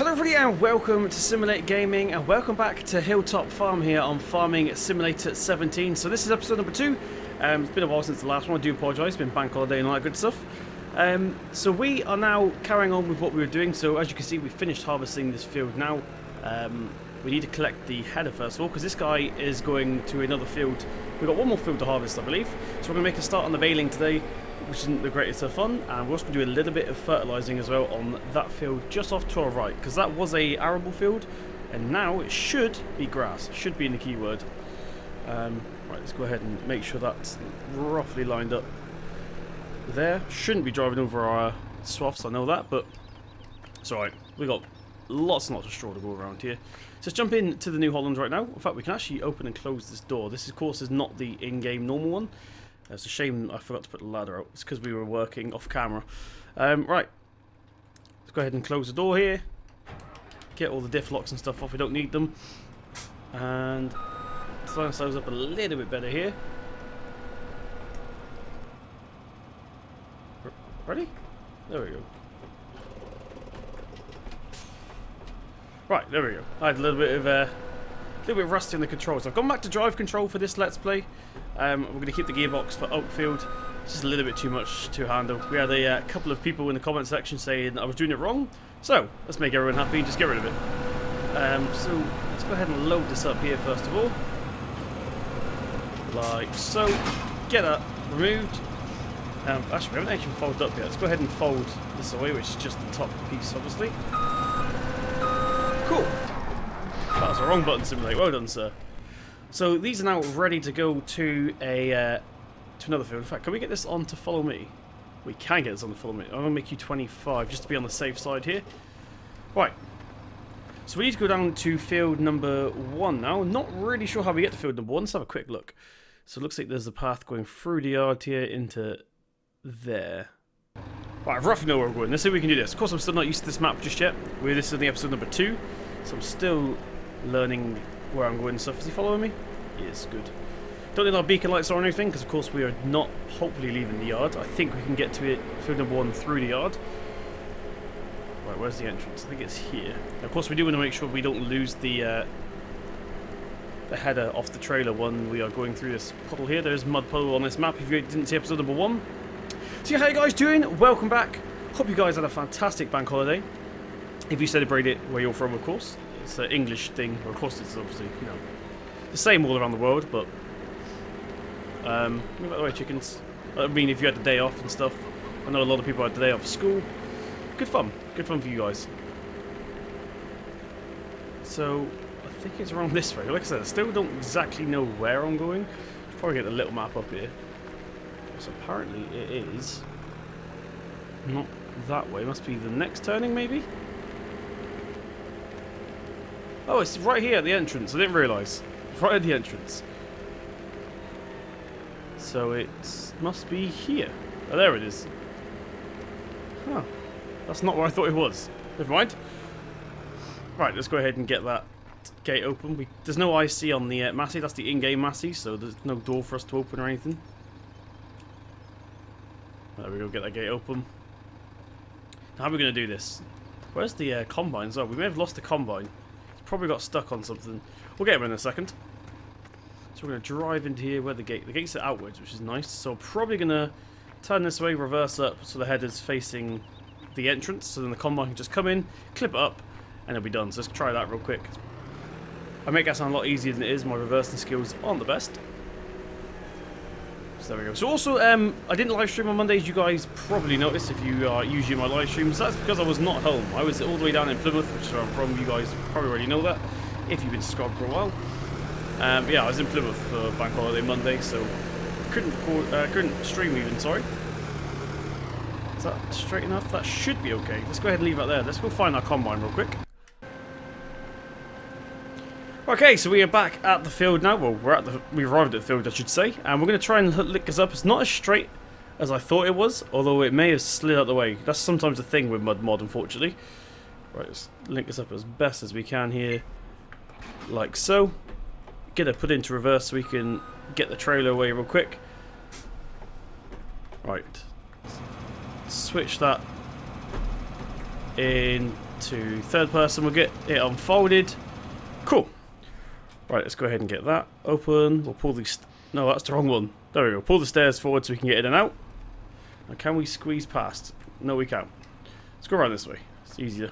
Hello everybody and welcome to Simulate Gaming and welcome back to Hillside Farm here on Farming Simulator 17. So this is episode number 2. It's been a while since the last one, I do apologise, it's been bank holiday and all that good stuff. So we are now carrying on with what we were doing. So as you can see, we finished harvesting this field now. We need to collect the header first of all because this guy is going to another field. We've got one more field to harvest, I believe. So we're going to make a start on the baling today, which isn't the greatest of fun, and we're also going to do a little bit of fertilising as well on that field just off to our right, because that was a arable field and now it should be grass. It should be in the keyword. Right, let's go ahead and make sure that's roughly lined up there. Shouldn't be driving over our swaths, I know that, but it's alright. We got lots and lots of straw to go around here. So let's jump into the New Holland right now. In fact, we can actually open and close this door. This of course is not the in-game normal one. It's a shame I forgot to put the ladder out. It's because we were working off camera. Right. Let's go ahead and close the door here. Get all the diff locks and stuff off. We don't need them. And line ourselves up a little bit better here. Ready? There we go. Right, there we go. I had a little bit rusty on the controls. I've gone back to drive control for this Let's Play. We're going to keep the gearbox for Oakfield. It's just a little bit too much to handle. We had a couple of people in the comment section saying I was doing it wrong. So, let's make everyone happy and just get rid of it. So, let's go ahead and load this up here first of all. Like so. Get that removed. Actually, we haven't actually folded up yet. Let's go ahead and fold this away, which is just the top piece, obviously. Cool. That was the wrong button, Simulate. Well done, sir. So these are now ready to go to another field. In fact, can we get this on to follow me? We can get this on to follow me. I'm going to make you 25 just to be on the safe side here. Right. So we need to go down to field number 1 now. Not really sure how we get to field number 1. Let's have a quick look. So it looks like there's a path going through the yard here into there. Right, I roughly know where we're going. Let's see if we can do this. Of course, I'm still not used to this map just yet. This is the episode number 2. So I'm still learning where I'm going and stuff. Is he following me? Yes, good. Don't need our beacon lights or anything, because of course we are not hopefully leaving the yard. I think we can get to it, field number 1, through the yard. Right, where's the entrance? I think it's here. Now, of course, we do want to make sure we don't lose the header off the trailer when we are going through this puddle here. There's mud puddle on this map if you didn't see episode number 1. So how you guys doing? Welcome back. Hope you guys had a fantastic bank holiday. If you celebrate it where you're from, of course. It's an English thing. Well, of course, it's obviously, you know, the same all around the world, but move out the way, chickens. I mean, if you had the day off and stuff. I know a lot of people had the day off school. Good fun. Good fun for you guys. So, I think it's around this way. Like I said, I still don't exactly know where I'm going. Should probably get the little map up here. So apparently it is not that way. It must be the next turning, maybe? Oh, it's right here at the entrance. I didn't realise. It's right at the entrance. So it must be here. Oh, there it is. Huh. That's not where I thought it was. Never mind. Right, let's go ahead and get that gate open. There's no IC on the Massey. That's the in-game Massey, so there's no door for us to open or anything. There we go, get that gate open. How are we going to do this? Where's the combines? Oh, we may have lost the combine. It's probably got stuck on something. We'll get him in a second. So we're going to drive into here where the gates are outwards, which is nice. So I'm probably going to turn this way, reverse up, so the header's facing the entrance. So then the combine can just come in, clip it up, and it'll be done. So let's try that real quick. I make that sound a lot easier than it is. My reversing skills aren't the best. So there we go. So also, I didn't live stream on Mondays. You guys probably noticed if you are usually my live streams. That's because I was not home. I was all the way down in Plymouth, which is where I'm from. You guys probably already know that, if you've been subscribed for a while. Yeah, I was in Plymouth for Bank Holiday Monday, so couldn't stream even. Sorry. Is that straight enough? That should be okay. Let's go ahead and leave that there. Let's go find our combine real quick. Okay, so we are back at the field now. Well, we arrived at the field, I should say, and we're going to try and lick this up. It's not as straight as I thought it was, although it may have slid out the way. That's sometimes a thing with mud mod, unfortunately. Right, let's link this up as best as we can here, like so. Get it put into reverse so we can get the trailer away real quick. Right, switch that in to third person. We'll get it unfolded. Cool. Right, let's go ahead and get that open. We'll pull these... No, that's the wrong one. There we go. Pull the stairs forward so we can get in and out. Now, can we squeeze past? No, we can't. Let's go around this way. It's easier.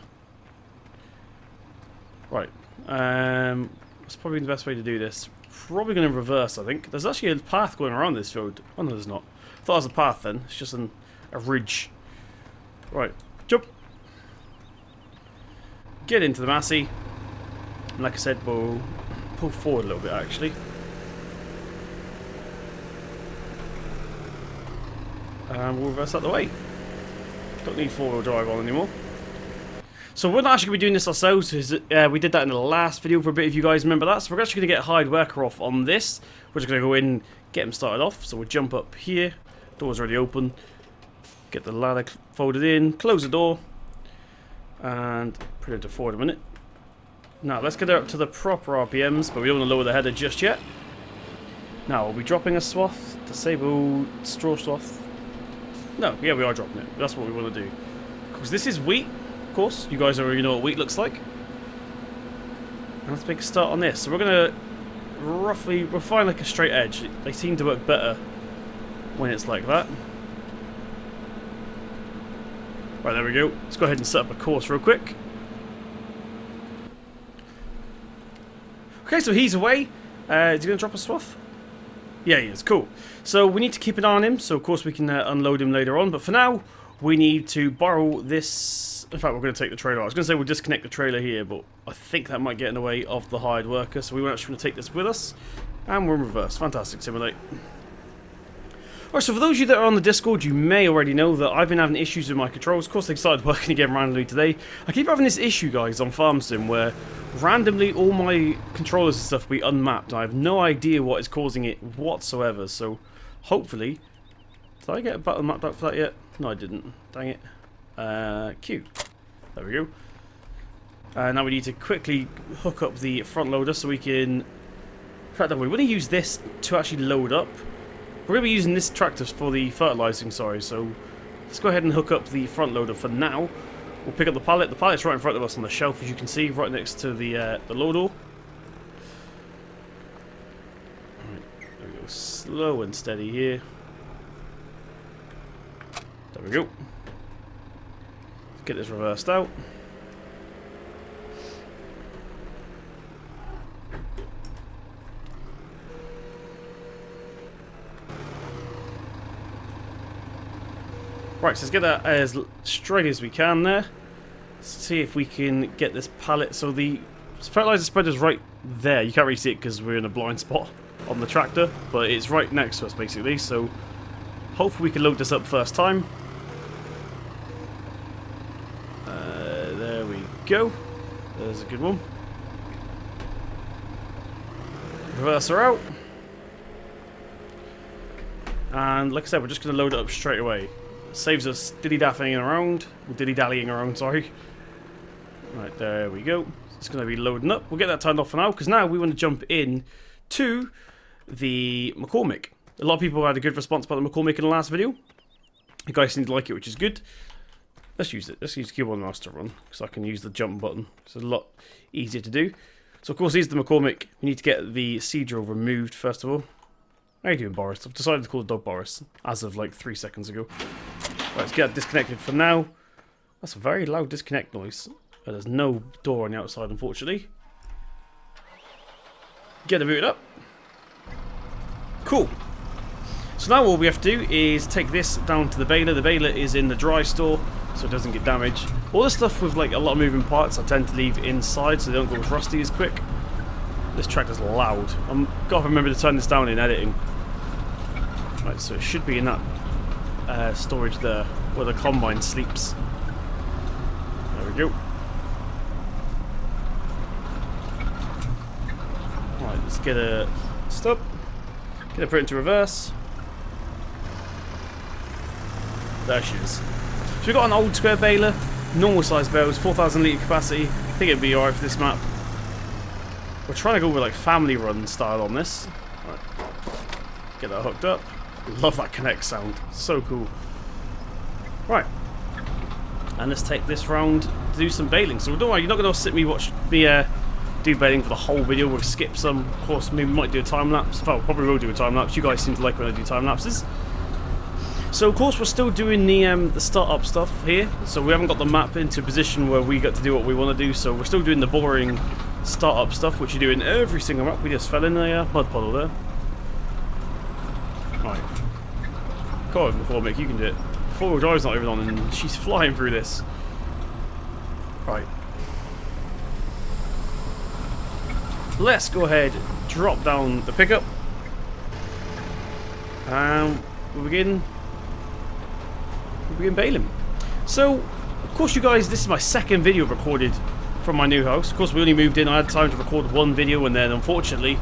Right. That's probably the best way to do this. Probably going to reverse, I think. There's actually a path going around this road. Oh, no, there's not. I thought it was a path then. It's just a ridge. Right. Jump. Get into the Massey. And like I said, we'll pull forward a little bit, actually. And we'll reverse out the way. Don't need four-wheel drive on anymore. So we're not actually going to be doing this ourselves, because we did that in the last video for a bit, if you guys remember that. So we're actually going to get a hired worker off on this. We're just going to go in, get him started off. So we'll jump up here. Door's already open. Get the ladder folded in, close the door, and put it to forward a minute. Now let's get it up to the proper RPMs, but we don't want to lower the header just yet. Now, are we dropping a swath? Disable straw swath? No, yeah, we are dropping it. That's what we want to do. Because this is wheat. Of course, you guys already know what wheat looks like. And let's make a start on this. So we're going to roughly, we'll find like a straight edge. They seem to work better when it's like that. Right, there we go. Let's go ahead and set up a course real quick. Okay, so he's away. Is he going to drop a swath? Yeah, he is. Cool. So we need to keep an eye on him. So, of course, we can unload him later on. But for now, we need to borrow this. In fact, we're going to take the trailer. I was going to say we'll disconnect the trailer here, but I think that might get in the way of the hired worker. So we won't actually want to take this with us. And we're in reverse. Fantastic. Simulate. Alright, so for those of you that are on the Discord, you may already know that I've been having issues with my controls. Of course, they started working again randomly today. I keep having this issue, guys, on Farm Sim, where randomly all my controllers and stuff will be unmapped. I have no idea what is causing it whatsoever, so hopefully... Did I get a button mapped up for that yet? No, I didn't. Dang it. Q. There we go. Now we need to quickly hook up the front loader so we can... In fact, we want to use this to actually load up. We're going to be using this tractor for the fertilizing, sorry, so let's go ahead and hook up the front loader for now. We'll pick up the pallet. The pallet's right in front of us on the shelf, as you can see, right next to the load door. Alright, there we go. Slow and steady here. There we go. Let's get this reversed out. Right, so let's get that as straight as we can there. Let's see if we can get this pallet. So the fertilizer spreader's right there. You can't really see it because we're in a blind spot on the tractor, but it's right next to us basically. So hopefully we can load this up first time. There we go. There's a good one. Reverse her out. And like I said, we're just going to load it up straight away. Saves us dilly-dallying around, sorry. Right, there we go. It's going to be loading up. We'll get that turned off for now, because now we want to jump in to the McCormick. A lot of people had a good response about the McCormick in the last video. You guys seem to like it, which is good. Let's use it. Let's use keyboard mouse to run, because I can use the jump button. It's a lot easier to do. So, of course, here's the McCormick. We need to get the Seadrill removed, first of all. How are you doing, Boris? I've decided to call the dog Boris, as of like 3 seconds ago. Right, let's get it disconnected for now. That's a very loud disconnect noise. There's no door on the outside, unfortunately. Get it booted up. Cool. So now all we have to do is take this down to the baler. The baler is in the dry store, so it doesn't get damaged. All the stuff with like a lot of moving parts I tend to leave inside so they don't go rusty as quick. This tractor's loud. I've got to remember to turn this down in editing. Right, so it should be in that storage there, where the combine sleeps. There we go. Right, let's get a stop. Get it put into reverse. There she is. So we've got an old square baler, normal size bales, 4,000 litre capacity. I think it'd be alright for this map. We're trying to go with like family run style on this. Right. Get that hooked up. Love that connect sound. So cool. Right. And let's take this round to do some baling. So don't worry, you're not going to sit me watch me do baling for the whole video. We'll skip some. Of course, maybe we might do a time lapse. Well, probably will do a time lapse. You guys seem to like when I do time lapses. So of course we're still doing the startup stuff here. So we haven't got the map into a position where we get to do what we want to do. So we're still doing the boring startup stuff, which you do in every single map. We just fell in a mud puddle there. Right. Come on, before Mick, you can do it. Four-wheel drive's not even on, and she's flying through this. Right. Let's go ahead, drop down the pickup, and we'll begin baling. So, of course, you guys, this is my second video recorded from my new house. Of course, we only moved in. I had time to record one video, and then unfortunately,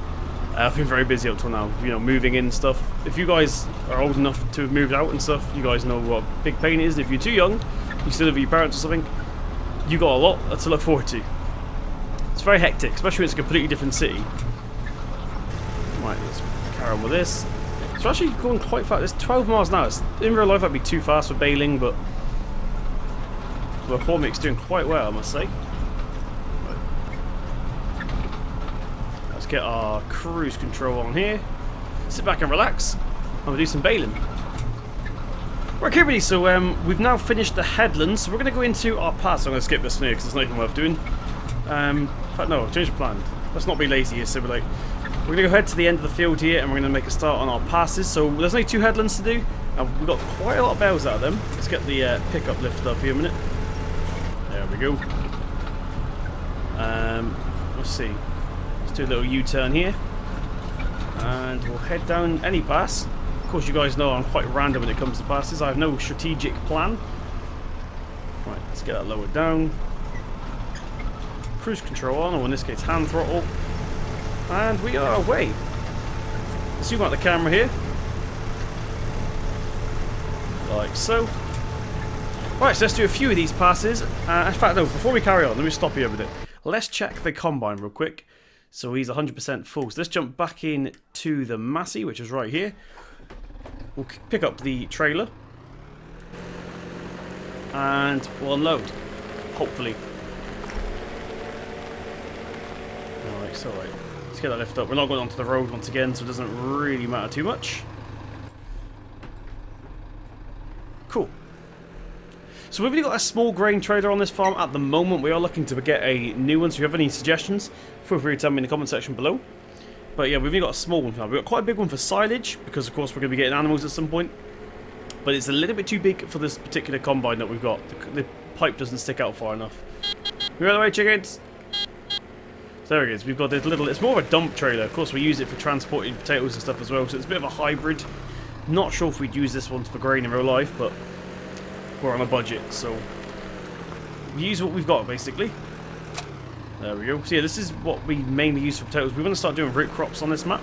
I've been very busy up till now. You know, moving in and stuff. If you guys are old enough to have moved out and stuff, you guys know what a big pain it is. And if you're too young, you still live with your parents or something, you got a lot to look forward to. It's very hectic, especially when it's a completely different city. Right, let's carry on with this. It's actually going quite fast. It's 12 miles an hour. In real life, that'd be too fast for baling, but the Cormic's doing quite well, I must say. Right. Let's get our cruise control on here. Sit back and relax. I'm gonna do some baling. Right, everybody. So we've now finished the headlands. So we're gonna go into our pass. I'm gonna skip this here because it's not even worth doing. In fact, no, change the plan. Let's not be lazy here, Simulate. We're going to go head to the end of the field here and we're going to make a start on our passes. So there's only 2 headlands to do, and we've got quite a lot of bells out of them. Let's get the pickup lifted up here a minute. There we go. Let's see. Let's do a little U-turn here. And we'll head down any pass. Of course, you guys know I'm quite random when it comes to passes. I have no strategic plan. Right, let's get that lowered down. Cruise control on, or in this case hand throttle, and we are away. Let's zoom out the camera here, like so. Right, so let's do a few of these passes. In fact, no, before we carry on, let me stop you a minute. Let's check the combine real quick. So he's 100% full. So let's jump back in to the Massey, which is right here. We'll pick up the trailer and we'll unload, hopefully. Alright, so right. Let's get that lift up. We're not going onto the road once again, so it doesn't really matter too much. Cool. So we've only got a small grain trailer on this farm at the moment. We are looking to get a new one, so if you have any suggestions, feel free to tell me in the comment section below. But yeah, we've only got a small one now. We've got quite a big one for silage, because of course we're going to be getting animals at some point. But it's a little bit too big for this particular combine that we've got. The pipe doesn't stick out far enough. You're out of the way, chickens! So there it is. We've got this little, it's more of a dump trailer. Of course, we use it for transporting potatoes and stuff as well, so it's a bit of a hybrid. Not sure if we'd use this one for grain in real life, but we're on a budget, so we use what we've got, basically. There we go. So yeah, this is what we mainly use for potatoes. We want to start doing root crops on this map,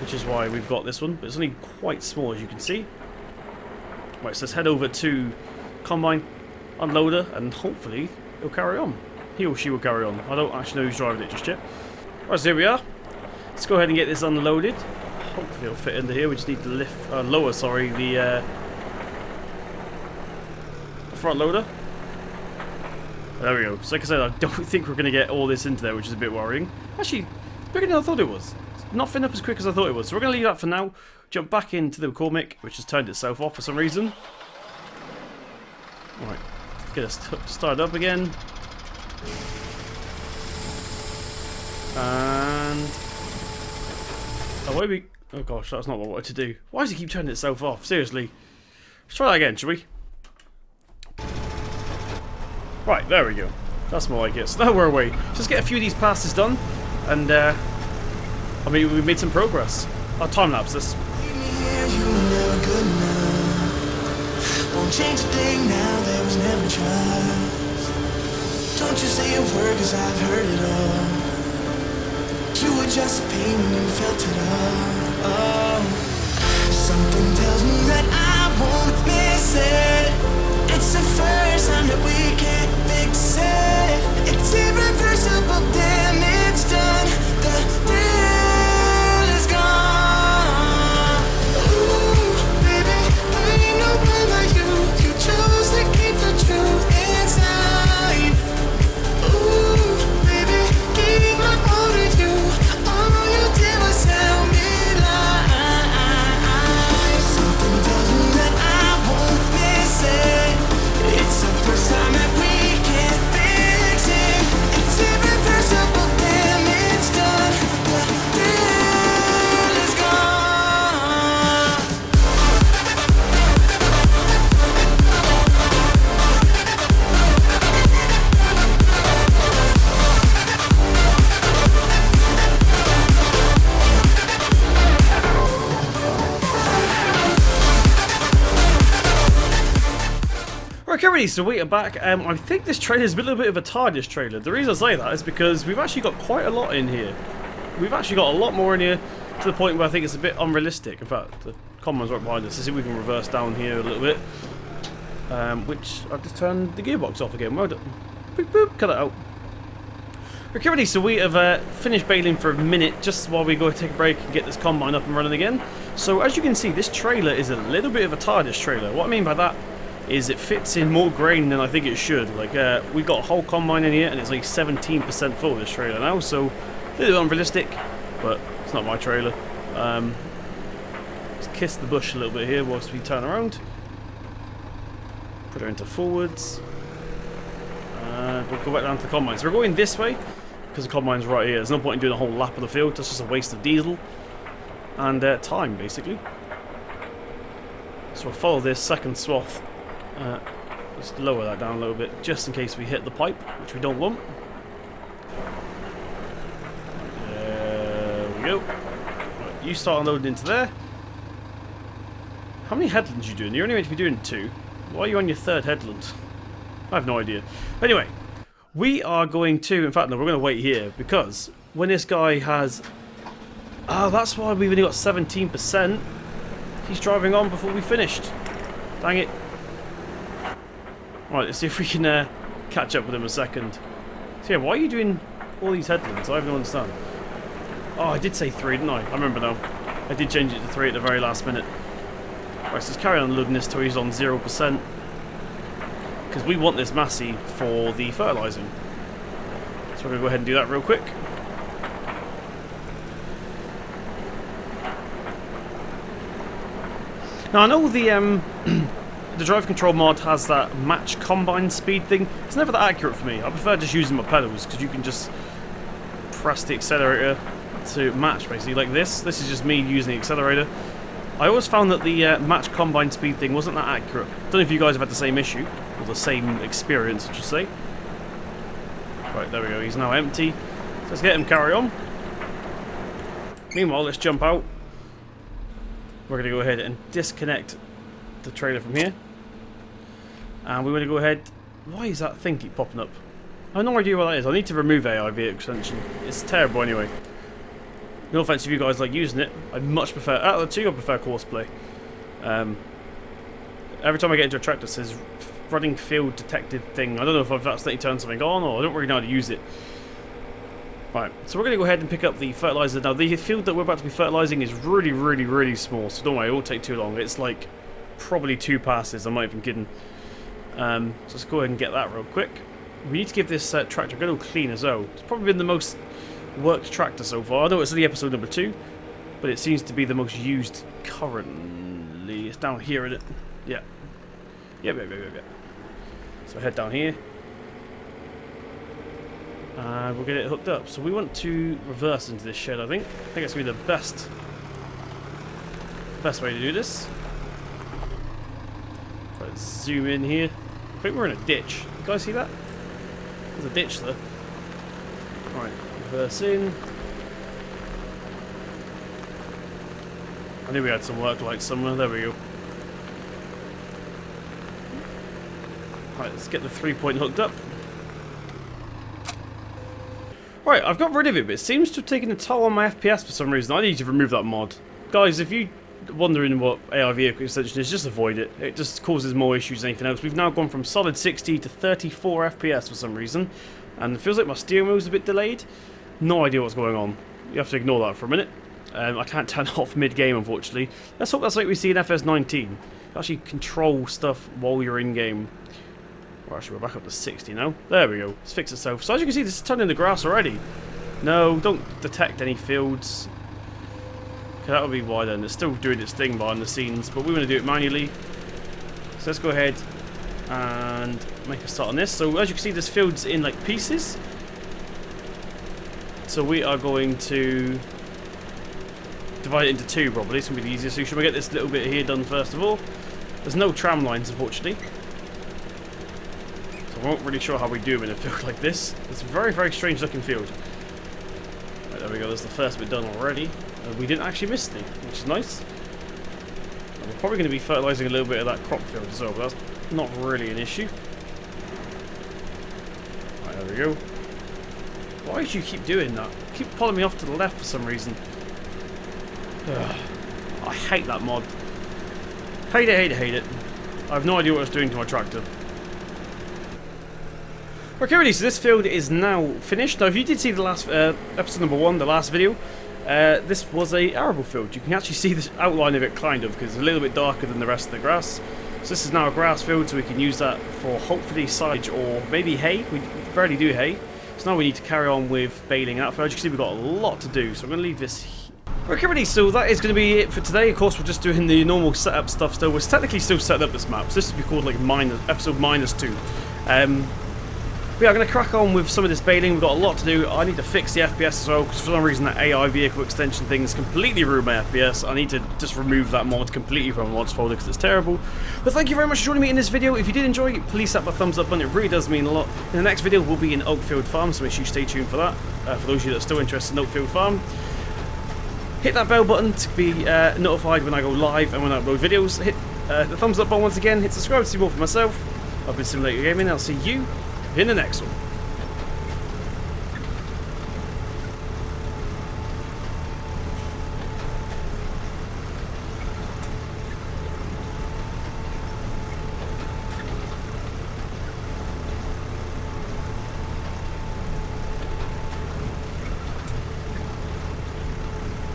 which is why we've got this one, but it's only quite small, as you can see. Right, so let's head over to combine, unloader, and hopefully it'll carry on. He or she will carry on. I don't actually know who's driving it just yet. Right, so here we are. Let's go ahead and get this unloaded. Hopefully it'll fit into here. We just need to lift, lower, sorry, the front loader. There we go. So like I said, I don't think we're going to get all this into there, which is a bit worrying. Actually, bigger than I thought it was. It's not filling up as quick as I thought it was. So we're going to leave that for now. Jump back into the McCormick, which has turned itself off for some reason. Alright, let's get us started up again. And away we... Oh gosh, that's not what I wanted to do. Why does it keep turning itself off? Seriously. Let's try that again, shall we? Right, there we go. That's more like it. So now we're away. Just get a few of these passes done, and I mean, we made some progress. Our time lapse this. Won't change a thing now, there was never trust. Don't you say a word, cause I've heard it all. You were just a pain when you felt it all. Oh. Something tells me that I won't miss it. It's the first time that we can't fix it. It's irreversible damage done. The thrill is gone. Ooh, baby, I ain't no one like you. You chose to keep the truth inside. ready, so we are back. I think this trailer is a little bit of a TARDIS trailer. The reason I say that is because we've actually got quite a lot in here. We've actually got a lot more in here to the point where I think it's a bit unrealistic. In fact, the common's right behind us. Let's see if we can reverse down here a little bit. Which I've just turned the gearbox off again. Well done. Boop, boop, cut it out. Okay, ready, so we have finished baling for a minute just while we go take a break and get this combine up and running again. So as you can see, this trailer is a little bit of a TARDIS trailer. What I mean by that is it fits in more grain than I think it should. Like, we got a whole combine in here and it's like 17% full, this trailer now, so a little unrealistic, but it's not my trailer. Let's kiss the bush a little bit here whilst we turn around. Put her into forwards. We'll go back down to the combine. So we're going this way because the combine's right here. There's no point in doing a whole lap of the field. That's just a waste of diesel and time, basically. So we'll follow this second swath. Just lower that down a little bit, just in case we hit the pipe, which we don't want. There we go. Right, you start unloading into there. How many headlands are you doing? You're only meant to be doing 2. Why are you on your 3rd headland? I have no idea. Anyway, we are going to... In fact, no, we're going to wait here, because when this guy has... Oh, that's why we've only got 17%. He's driving on before we finished. Dang it. Right, let's see if we can catch up with him a second. So yeah, why are you doing all these headlands? I don't understand. Oh, I did say 3, didn't I? I remember now. I did change it to 3 at the very last minute. Right, so let's carry on loading this till he's on 0%. Because we want this massey for the fertilising. So we're going to go ahead and do that real quick. Now I know the the drive control mod has that match combine speed thing. It's never that accurate for me. I prefer just using my pedals because you can just press the accelerator to match, basically, like this. This is just me using the accelerator. I always found that the match combine speed thing wasn't that accurate. Don't know if you guys have had the same issue, or the same experience, I should say. Right, there we go, he's now empty. So let's get him carry on. Meanwhile, let's jump out. We're going to go ahead and disconnect the trailer from here. And we're going to go ahead... Why is that thing keep popping up? I have no idea what that is. I need to remove AI vehicle extension. It's terrible anyway. No offense if you guys like using it. I much prefer... Out of the 2, I prefer Courseplay. Every time I get into a tractor, it says running field detective thing. I don't know if I've accidentally turned something on, or I don't really know how to use it. Right, so we're going to go ahead and pick up the fertilizer. Now, the field that we're about to be fertilizing is really, really, really small, so don't worry, it won't take too long. It's like probably 2 passes, I'm not even kidding. So let's go ahead and get that real quick. We need to give this tractor a good old clean as well. It's probably been the most worked tractor so far. I know it's only episode number 2, but it seems to be the most used currently. It's down here, isn't it? Yeah. Yep. So head down here. And we'll get it hooked up. So we want to reverse into this shed, I think. I think it's going to be the best way to do this. Let's zoom in here. I think we're in a ditch. You guys see that? There's a ditch there. Alright, reverse in. I knew we had some work lights somewhere. There we go. Alright, let's get the 3-point hooked up. Right, I've got rid of it, but it seems to have taken a toll on my FPS for some reason. I need to remove that mod. Guys, if you're wondering what AI vehicle extension is, just avoid it. It just causes more issues than anything else. We've now gone from solid 60 to 34 FPS for some reason. And it feels like my steering wheel's a bit delayed. No idea what's going on. You have to ignore that for a minute. I can't turn it off mid-game, unfortunately. Let's hope that's like we see in FS19. You actually control stuff while you're in-game. Well, actually, we're back up to 60 now. There we go. It's fixed itself. So as you can see, this is turning the grass already. No, don't detect any fields. Okay, that would be why then. It's still doing its thing behind the scenes, but we want to do it manually. So let's go ahead and make a start on this. So as you can see, this field's in like pieces. So we are going to divide it into 2 probably. It's going to be the easiest. So should we get this little bit here done first of all? There's no tram lines, unfortunately. I'm not really sure how we do in a field like this. It's a very, very strange looking field. Right, there we go, there's the first bit done already. We didn't actually miss any, which is nice. And we're probably going to be fertilising a little bit of that crop field as well, but that's not really an issue. we go. Why do you keep doing that? Keep pulling me off to the left for some reason. Ugh. I hate that mod. Hate it, hate it, hate it. I have no idea what it's doing to my tractor. Okay, really, so this field is now finished. Now, if you did see the last episode number 1, the last video, this was a arable field. You can actually see the outline of it, kind of, because it's a little bit darker than the rest of the grass. So this is now a grass field, so we can use that for hopefully silage or maybe hay. We rarely do hay. So now we need to carry on with baling out. As you can see, we've got a lot to do, so I'm going to leave this here. Okay, ready, so that is going to be it for today. Of course, we're just doing the normal setup stuff still. We're technically still setting up this map, so this will be called like episode -2. But yeah, I'm going to crack on with some of this baling. We've got a lot to do. I need to fix the FPS as well, because for some reason that AI vehicle extension thing has completely ruined my FPS. I need to just remove that mod completely from my mods folder because it's terrible. But thank you very much for joining me in this video. If you did enjoy it, please tap the thumbs up button. It really does mean a lot. In the next video, we'll be in Oakfield Farm, so make sure you stay tuned for that. For those of you that are still interested in Oakfield Farm. Hit that bell button to be notified when I go live and when I upload videos. Hit the thumbs up button once again. Hit subscribe to see more for myself. I've been Simulator Gaming. I'll see you in the next one.